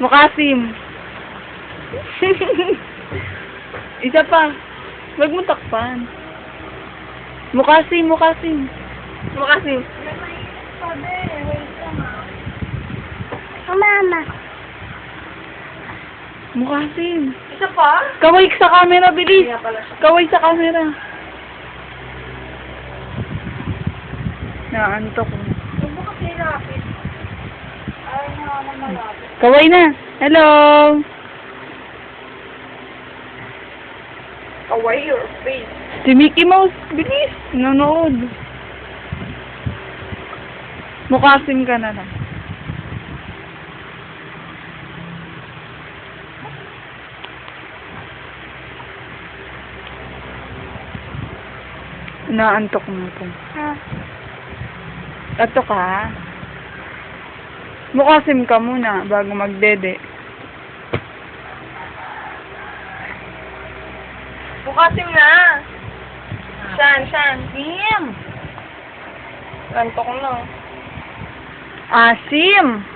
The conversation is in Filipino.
Mukasim. Isa pa. Wag mo takpan. Mukasim. Mukasim. Mama. Mukasim. Isa pa? Kaway sa camera, bilis. Kaya pala siya. Kaway sa camera. Naantok ko. Huwag mo kasi lapit. Ay, na malapit. Kaway na. Hello. Away your face. Si Mickey Mouse. Bilis. Nanonood. Mukasim ka na lang. Naantok mo po. Ha? Ato ka? Mukasim ka muna bago magdede. Bukasim na. Saan? Sim. Antok na. Asim!